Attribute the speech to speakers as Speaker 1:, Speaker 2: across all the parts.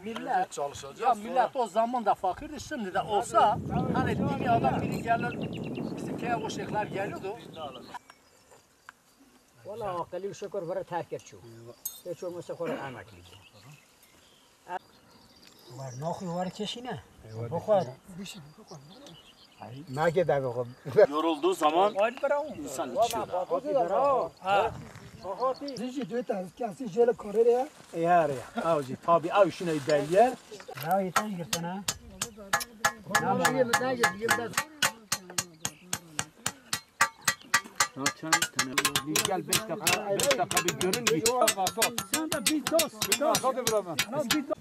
Speaker 1: millet
Speaker 2: çalışacağız.
Speaker 1: Ya millet o zaman da fakirdi, şimdi de olsa hani dünyadan biri gelir, bizim köye o şeyhler geliyordu.
Speaker 3: Valla akıllı şükür var terk ediyor. Hiç olmazsa kore emekli. Var nakı var keşine. Bakar. Mage de bakalım.
Speaker 4: Yorulduğu zaman insan içiyor.
Speaker 5: Zici dört tane kâsi jele kare ya.
Speaker 1: Eğer ya, avcı tabi av şuna belge.
Speaker 3: Ya yeter girsen ha.
Speaker 1: Gel 5 dakika bir görün git.
Speaker 5: Sen de bir dost. Bir dost. Hadi beraber. Bir dost.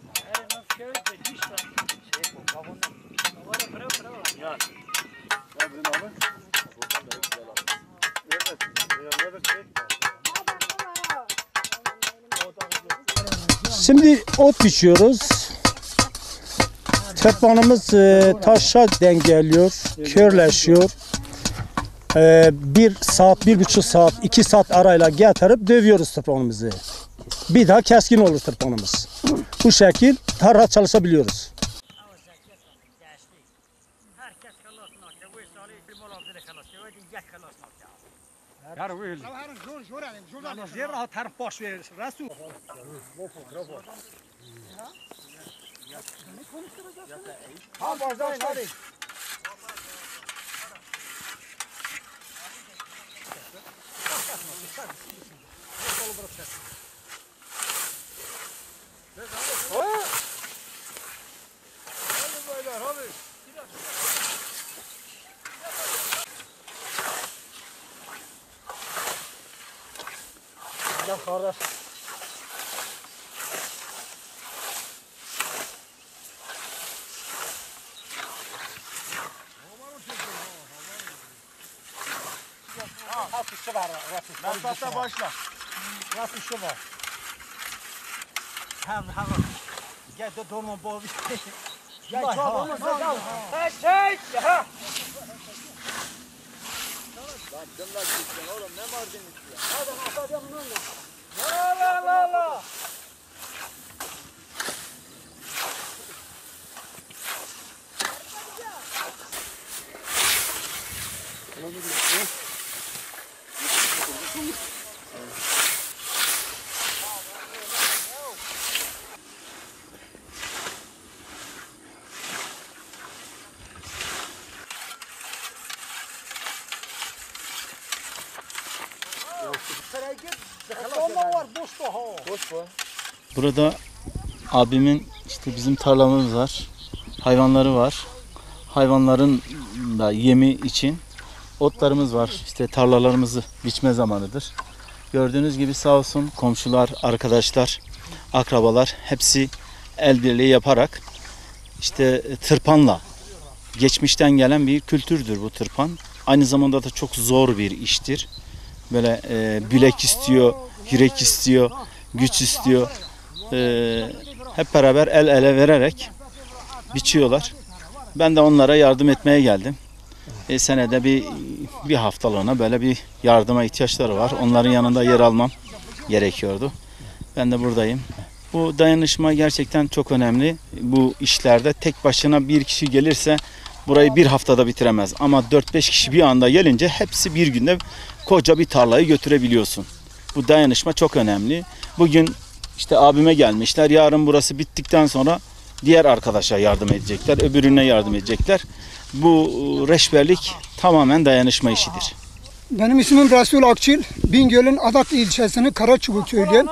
Speaker 6: Şimdi ot biçiyoruz. Tırpanımız taşa denk geliyor, körleşiyor. 1 saat, 1,5 saat, 2 saat arayla getirip dövüyoruz tırpanımızı. Bir daha keskin olur tırpanımız. Bu şekil rahat çalışabiliyoruz.
Speaker 3: Ya kardeş.
Speaker 2: Mesafta başla.
Speaker 1: Nasıl şu var? Hem. Gel de dolma boğ. Gel çabuk gel. Hey. Ha.
Speaker 2: Lan dımla gitsin oğlum ne mardin istiyor.
Speaker 1: La.
Speaker 4: Burada abimin işte bizim tarlamız var. Hayvanları var. Hayvanların da yemi için otlarımız var. İşte tarlalarımızı biçme zamanıdır. Gördüğünüz gibi sağ olsun komşular, arkadaşlar, akrabalar hepsi el birliği yaparak işte tırpanla geçmişten gelen bir kültürdür bu tırpan. Aynı zamanda da çok zor bir iştir. Böyle bilek istiyor, yürek istiyor, güç istiyor. Hep beraber el ele vererek biçiyorlar. Ben de onlara yardım etmeye geldim. Senede bir haftalığına böyle bir yardıma ihtiyaçları var. Onların yanında yer almam gerekiyordu. Ben de buradayım. Bu dayanışma gerçekten çok önemli. Bu işlerde tek başına bir kişi gelirse burayı bir haftada bitiremez. Ama 4-5 kişi bir anda gelince hepsi bir günde koca bir tarlayı götürebiliyorsun. Bu dayanışma çok önemli. Bugün işte abime gelmişler. Yarın burası bittikten sonra diğer arkadaşa yardım edecekler. Öbürüne yardım edecekler. Bu reşberlik tamamen dayanışma işidir.
Speaker 5: Benim ismim Resul Akçil. Bingöl'ün Adak ilçesinin Karaçubuk köyüyüm.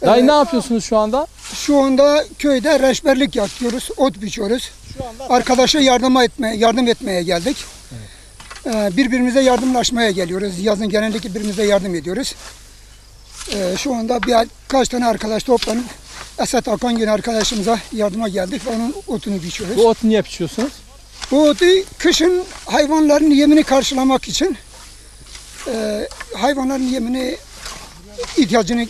Speaker 7: Dayı ne yapıyorsunuz şu anda?
Speaker 5: Şu anda köyde reşberlik yapıyoruz, ot biçiyoruz. Arkadaşa yardım etmeye geldik. Birbirimize yardımlaşmaya geliyoruz. Yazın genellikle birbirimize yardım ediyoruz. Şu anda birkaç tane arkadaş toplanıp Esat Akangün arkadaşımıza yardıma geldik ve onun otunu biçiyoruz.
Speaker 7: Bu otu niye biçiyorsunuz?
Speaker 5: Bu otu kışın hayvanların yemini karşılamak için, hayvanların yemini ihtiyacını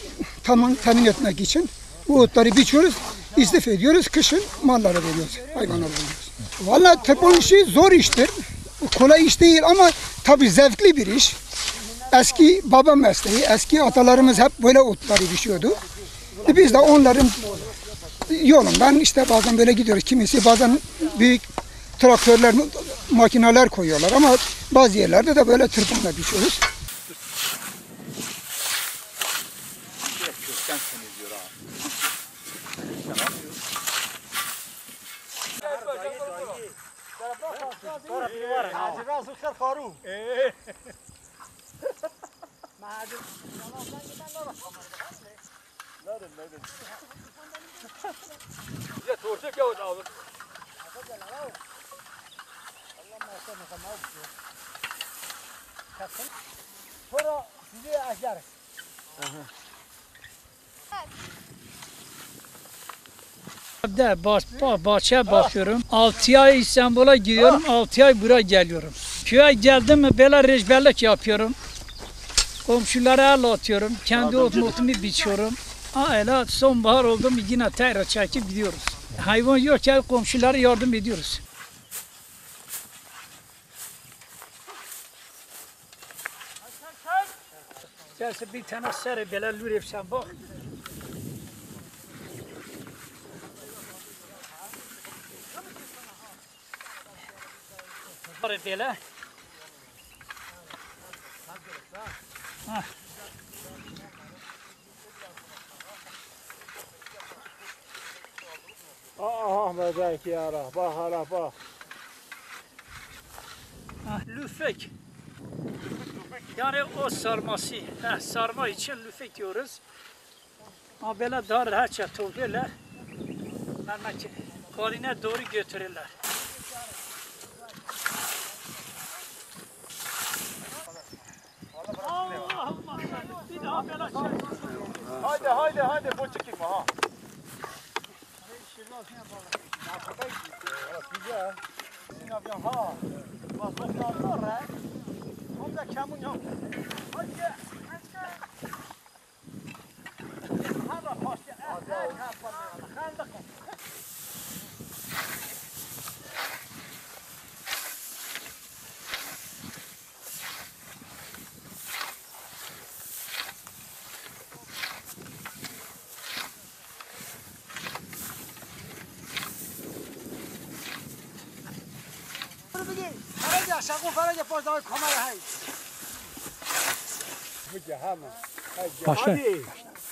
Speaker 5: temin etmek için bu otları biçiyoruz, istif ediyoruz, kışın mallara veriyoruz, hayvanlara veriyoruz. Vallahi tırpan işi zor iştir, kolay iş değil ama tabii zevkli bir iş. Eski baba mesleği, eski atalarımız hep böyle otları biçiyordu. Biz de onların yolundan işte bazen böyle gidiyoruz. Kimisi bazen büyük traktörler, makineler koyuyorlar ama bazı yerlerde de böyle tırpanla düşüyoruz.
Speaker 8: Bahçeye bakıyorum. 6 ay İstanbul'a gidiyorum, 6 ay buraya geliyorum. Köye geldim mi böyle rejberlik yapıyorum. Komşulara el atıyorum, kendi otumu biçiyorum. Öyle sonbahar oldu mu yine tekrar çekip gidiyoruz. Hayvan yok ya, komşulara yardım ediyoruz. Gelse bir tane sarı böyle lür yapsan bak. Böyle.
Speaker 2: Ahmet yara. Bak hala bak.
Speaker 8: Lüfek. Yani o sarması. Sarma için lüfek diyoruz. Ama böyle daha rahatça topluyorlar. Koline doğru götürürler. Allah'ım bir daha böyle şey.
Speaker 2: Haydi bu çıkma ha. Güzel. Sinavyan ha. Bak baklar ha. Onda kamun yok. Hadi. Hadi başla. Hadi.
Speaker 8: Başla.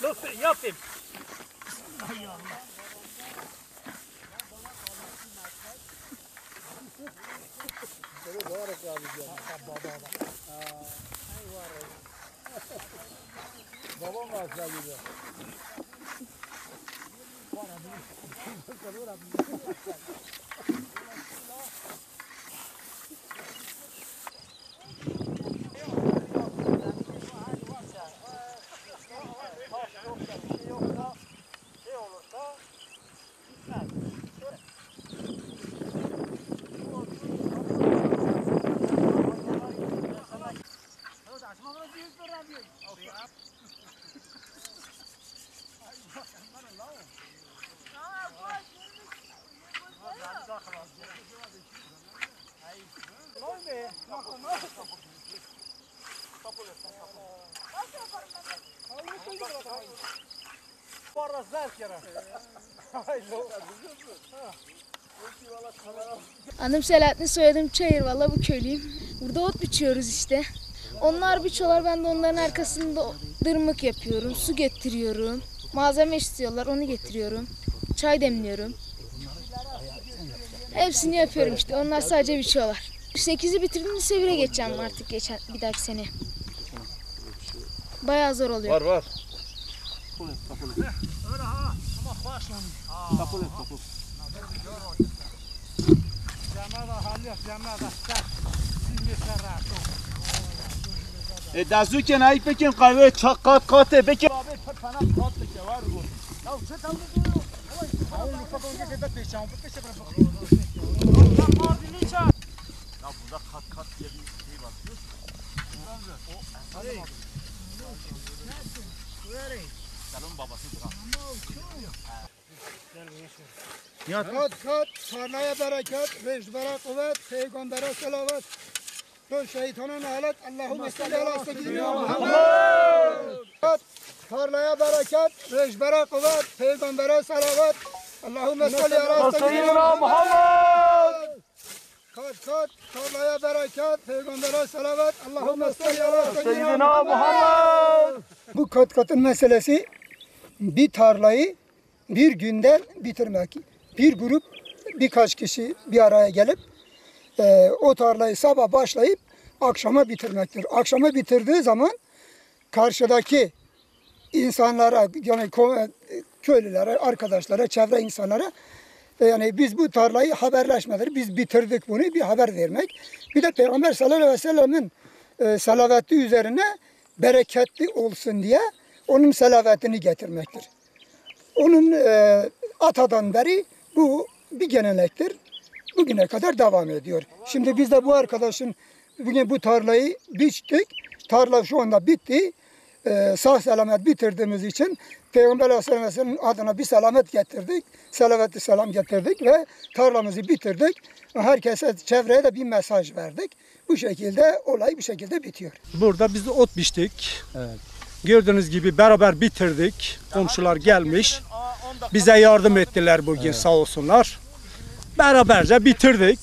Speaker 8: Lütfen yapayım.
Speaker 2: Babam var sadece.
Speaker 9: Adım Selahattin, soyadım Çayır. Valla bu köylüyüm. Burada ot biçiyoruz işte. Onlar biçiyorlar, ben de onların arkasında dırmık yapıyorum, su getiriyorum. Malzeme istiyorlar, onu getiriyorum. Çay demliyorum. Hepsini yapıyorum işte, onlar sadece biçiyorlar. 8'i bitirdim, lise 1'e geçeceğim artık bir dahaki sene. Bayağı zor oluyor.
Speaker 2: Var. دازوکن ای بکن قهوه چاقات قاته بکن
Speaker 5: Kat, tarlaya bereket, rejbere kuvvet, peygambere selavat. Kul şeytanın alet, Allahümme salli ala seyyidina Muhammed. Kat, tarlaya bereket, reşbere kuvvet, peygambere salavat. Allahümme salli ala seyyidina Muhammed. Kat kat, tarlaya bereket, peygambere salavat. Allahümme salli ala seyyidina Muhammed. Bu kat katın meselesi bir tarlayı bir günden bitirmek. Bir grup birkaç kişi bir araya gelip o tarlayı sabah başlayıp akşama bitirmektir. Akşama bitirdiği zaman karşıdaki insanlara yani köylülere, arkadaşlara, çevre insanlara yani biz bu tarlayı haberleşmeleri, biz bitirdik bunu bir haber vermek. Bir de Peygamber sallallahu aleyhi ve sellemin salavatı üzerine bereketli olsun diye onun salavatını getirmektir. Onun atadan beri bu bir gelenektir. Bugüne kadar devam ediyor. Şimdi biz de bu arkadaşın bugün bu tarlayı biçtik. Tarla şu anda bitti. Sağ selamet bitirdiğimiz için Peygamber Aleyhisselam'ın adına bir selamet getirdik. Selavetli selam getirdik ve tarlamızı bitirdik. Herkese, çevreye de bir mesaj verdik. Bu şekilde olay bir şekilde bitiyor.
Speaker 6: Burada biz de ot biçtik. Gördüğünüz gibi beraber bitirdik. Komşular gelmiş. Bize yardım ettiler bugün sağ olsunlar. Beraberce bitirdik.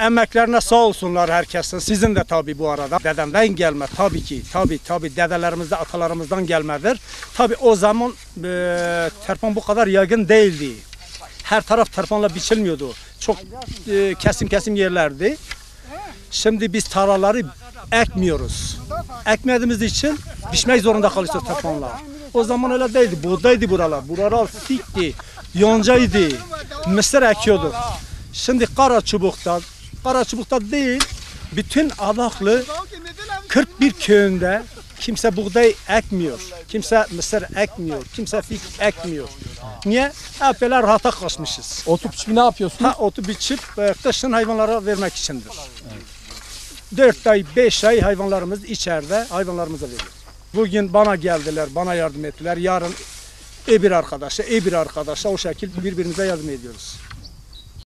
Speaker 6: Emeklerine sağ olsunlar herkesin. Sizin de tabii bu arada. Dedemden gelme tabii ki. Tabii dedelerimizde, atalarımızdan gelmedir. Tabii o zaman terpan bu kadar yaygın değildi. Her taraf terpanla biçilmiyordu. Çok kesim yerlerdi. Şimdi biz tarlaları ekmiyoruz. Ekmediğimiz için biçmek zorunda kalıyoruz terpanla. O zaman öyle değildi. Buğdaydı buralar. Buralar fikti, yoncaydı. Mısır ekiyorduk. Şimdi Karaçubuk'ta değil, bütün Adaklı 41 köyünde kimse buğday ekmiyor. Kimse mısır ekmiyor. Kimse fik ekmiyor. Niye? Hep böyle rahata kaçmışız.
Speaker 7: Otu biçip ne yapıyorsunuz?
Speaker 6: Otu biçip kışın hayvanlara vermek içindir. 4 ay, 5 ay hayvanlarımız içeride, hayvanlarımıza veriyoruz. Bugün bana geldiler, bana yardım ettiler. Yarın bir arkadaşa o şekilde birbirimize yardım ediyoruz.